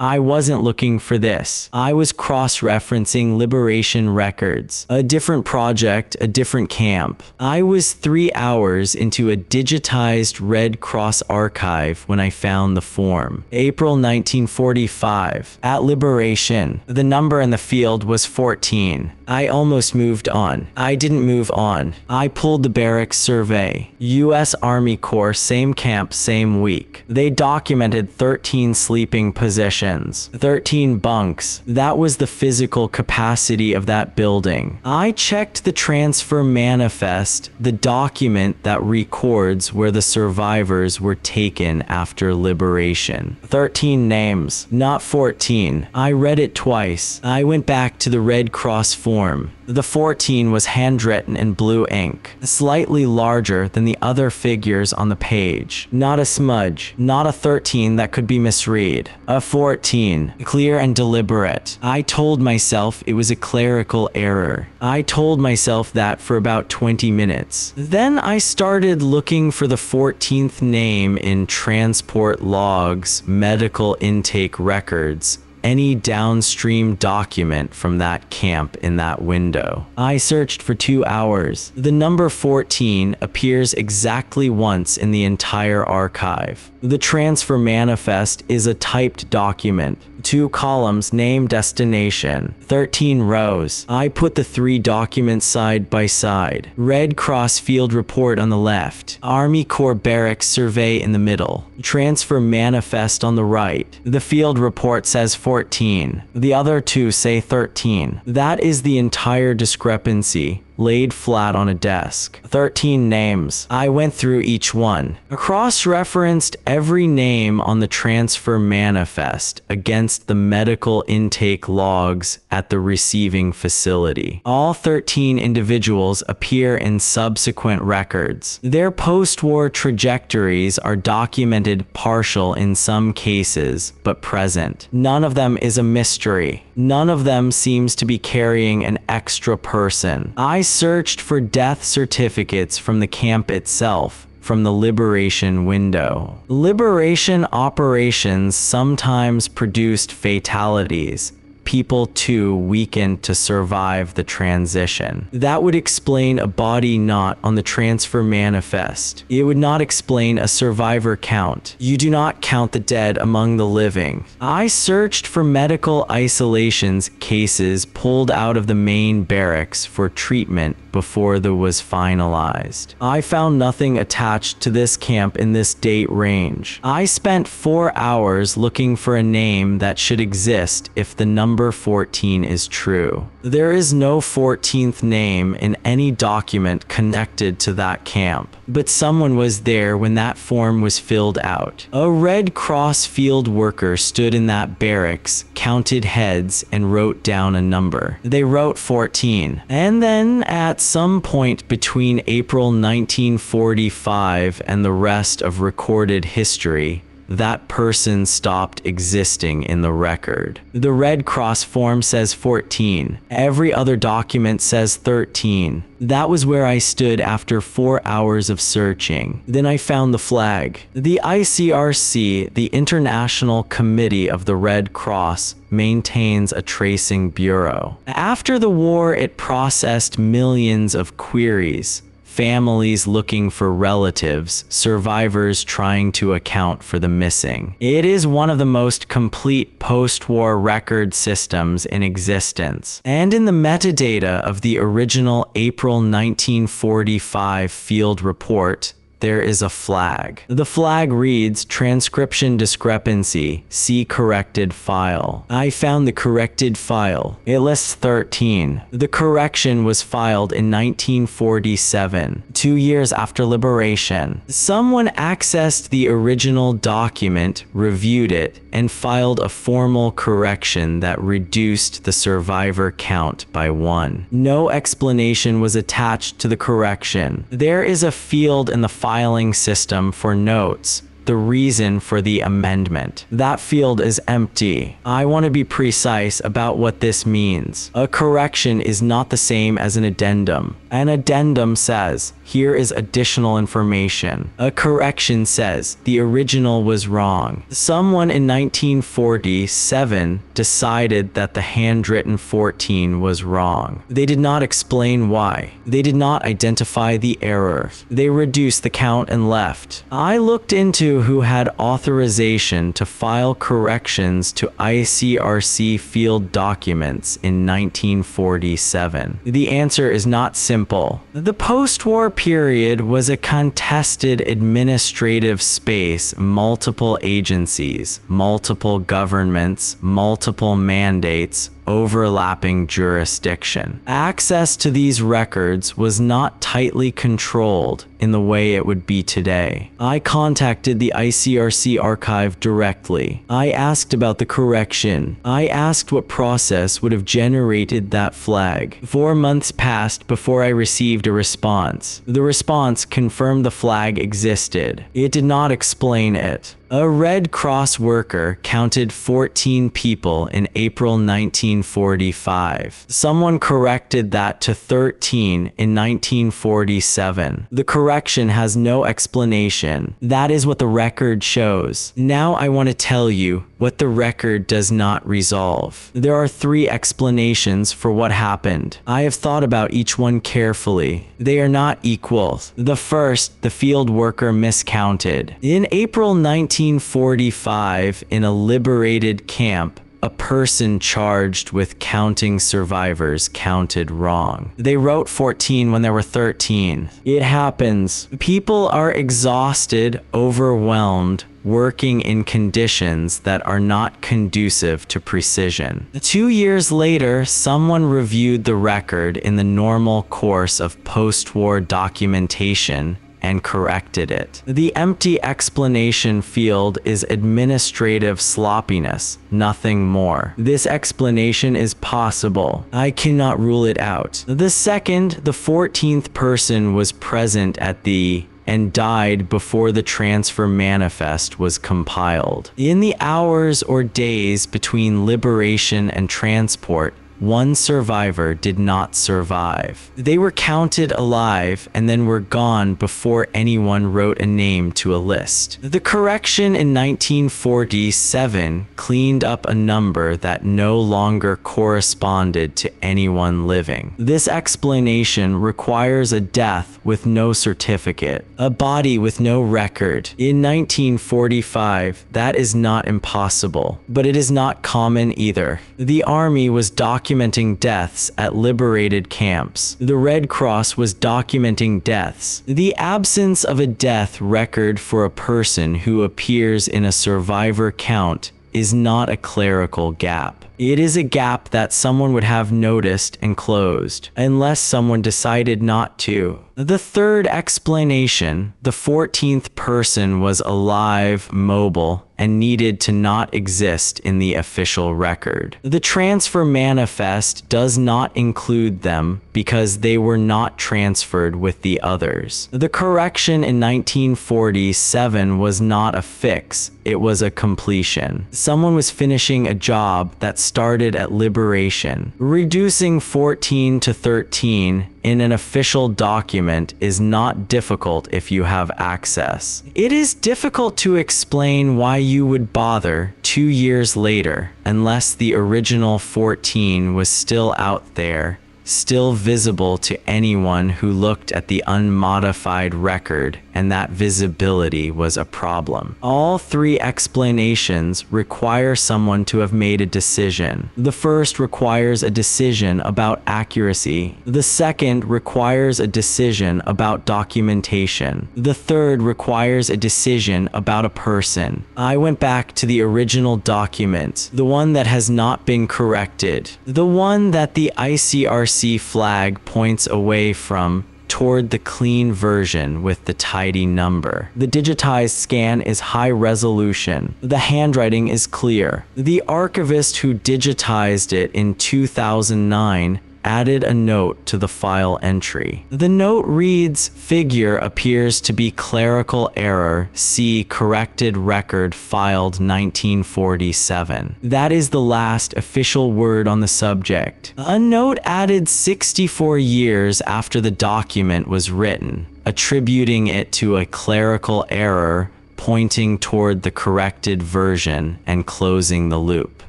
I wasn't looking for this. I was cross-referencing liberation records. A different project, a different camp. I was 3 hours into a digitized Red Cross archive when I found the form. April 1945. At liberation, the number in the field was 14. I almost moved on. I didn't move on. I pulled the barracks survey. U.S. Army Corps, same camp, same week. They documented 13 sleeping positions, 13 bunks. That was the physical capacity of that building. I checked the transfer manifest, the document that records where the survivors were taken after liberation. 13 names, not 14. I read it twice. I went back to the Red Cross form. The 14 was handwritten in blue ink, slightly larger than the other figures on the page. Not a smudge, not a 13 that could be misread. A 14, clear and deliberate. I told myself it was a clerical error. I told myself that for about 20 minutes. Then I started looking for the 14th name in transport logs, medical intake records, any downstream document from that camp in that window. I searched for 2 hours. The number 14 appears exactly once in the entire archive. The transfer manifest is a typed document. 2 columns, name, destination. 13 rows. I put the 3 documents side by side. Red Cross field report on the left. Army Corps barracks survey in the middle. Transfer manifest on the right. The field report says 14. The other 2 say 13. That is the entire discrepancy, laid flat on a desk. 13 names. I went through each one. Cross-referenced every name on the transfer manifest against the medical intake logs at the receiving facility. All 13 individuals appear in subsequent records. Their post-war trajectories are documented partial in some cases, but present. None of them is a mystery. None of them seems to be carrying an extra person. I searched for death certificates from the camp itself, from the liberation window. Liberation operations sometimes produced fatalities. People too weakened to survive the transition. That would explain a body not on the transfer manifest. It would not explain a survivor count. You do not count the dead among the living. I searched for medical isolations cases pulled out of the main barracks for treatment before the was finalized. I found nothing attached to this camp in this date range. I spent 4 hours looking for a name that should exist if the number 14 is true. There is no 14th name in any document connected to that camp, but someone was there when that form was filled out. A Red Cross field worker stood in that barracks, counted heads, and wrote down a number. They wrote 14. And then at some point between April 1945 and the rest of recorded history, that person stopped existing in the record. The Red Cross form says 14. Every other document says 13. That was where I stood after 4 hours of searching. Then I found the flag. The ICRC, the International Committee of the Red Cross, maintains a tracing bureau. After the war, it processed millions of queries. Families looking for relatives, survivors trying to account for the missing. It is one of the most complete post-war record systems in existence. And in the metadata of the original April 1945 field report, there is a flag. The flag reads transcription discrepancy, see corrected file. I found the corrected file. It lists 13. The correction was filed in 1947, 2 years after liberation. Someone accessed the original document, reviewed it, and filed a formal correction that reduced the survivor count by 1. No explanation was attached to the correction. There is a field in the filing system for notes, the reason for the amendment. That field is empty. I want to be precise about what this means. A correction is not the same as an addendum. An addendum says, here is additional information. A correction says, the original was wrong. Someone in 1947 decided that the handwritten 14 was wrong. They did not explain why. They did not identify the error. They reduced the count and left. I looked into who had authorization to file corrections to ICRC field documents in 1947. The answer is not simple. The post-war period was a contested administrative space, multiple agencies, multiple governments, multiple mandates, overlapping jurisdiction. Access to these records was not tightly controlled in the way it would be today. I contacted the ICRC archive directly. I asked about the correction. I asked what process would have generated that flag. 4 months passed before I received a response. The response confirmed the flag existed. It did not explain it. A Red Cross worker counted 14 people in April 1945. Someone corrected that to 13 in 1947. The correction has no explanation. That is what the record shows. Now I want to tell you what the record does not resolve. There are 3 explanations for what happened. I have thought about each one carefully. They are not equal. The first, the field worker miscounted. In April 1945, in a liberated camp, a person charged with counting survivors counted wrong. They wrote 14 when there were 13. It happens. People are exhausted, overwhelmed, working in conditions that are not conducive to precision. 2 years later, someone reviewed the record in the normal course of post-war documentation and corrected it. The empty explanation field is administrative sloppiness, nothing more. This explanation is possible. I cannot rule it out. The second, the 14th person was present at the and died before the transfer manifest was compiled. In the hours or days between liberation and transport, one survivor did not survive. They were counted alive and then were gone before anyone wrote a name to a list. The correction in 1947 cleaned up a number that no longer corresponded to anyone living. This explanation requires a death with no certificate, a body with no record. In 1945, that is not impossible, but it is not common either. The army was documenting deaths at liberated camps. The Red Cross was documenting deaths. The absence of a death record for a person who appears in a survivor count is not a clerical gap. It is a gap that someone would have noticed and closed, unless someone decided not to. The third explanation, the 14th person was alive, mobile, and needed to not exist in the official record. The transfer manifest does not include them because they were not transferred with the others. The correction in 1947 was not a fix, it was a completion. Someone was finishing a job that started at liberation. Reducing 14 to 13 in an official document is not difficult if you have access. It is difficult to explain why you would bother 2 years later unless the original 14 was still out there, still visible to anyone who looked at the unmodified record, and that visibility was a problem. All 3 explanations require someone to have made a decision. The first requires a decision about accuracy. The second requires a decision about documentation. The third requires a decision about a person. I went back to the original document, the one that has not been corrected, the one that the ICRC flag points away from toward the clean version with the tidy number. The digitized scan is high resolution. The handwriting is clear. The archivist who digitized it in 2009 added a note to the file entry. The note reads, "Figure appears to be clerical error. See corrected record filed 1947." That is the last official word on the subject. A note added 64 years after the document was written, attributing it to a clerical error, pointing toward the corrected version and closing the loop.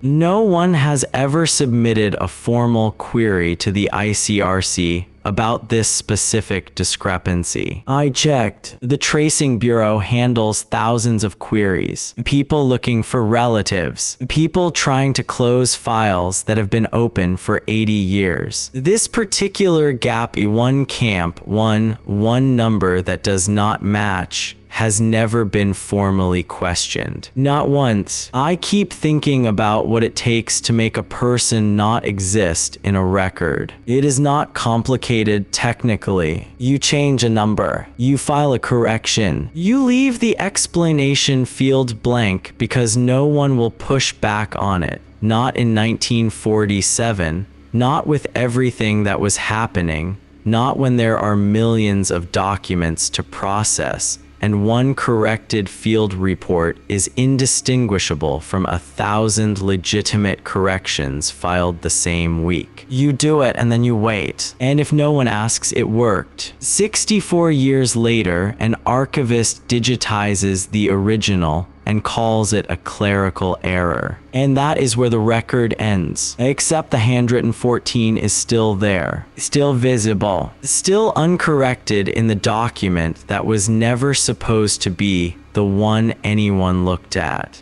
No one has ever submitted a formal query to the ICRC about this specific discrepancy. I checked. The Tracing Bureau handles thousands of queries. People looking for relatives. People trying to close files that have been open for 80 years. This particular gap one camp, one number that does not match, has never been formally questioned. Not once. I keep thinking about what it takes to make a person not exist in a record. It is not complicated technically. You change a number. You file a correction. You leave the explanation field blank because no one will push back on it. Not in 1947. Not with everything that was happening. Not when there are millions of documents to process. And one corrected field report is indistinguishable from 1,000 legitimate corrections filed the same week. You do it and then you wait. And if no one asks, it worked. 64 years later, an archivist digitizes the original and calls it a clerical error. And that is where the record ends. Except the handwritten 14 is still there, still visible, still uncorrected in the document that was never supposed to be the one anyone looked at.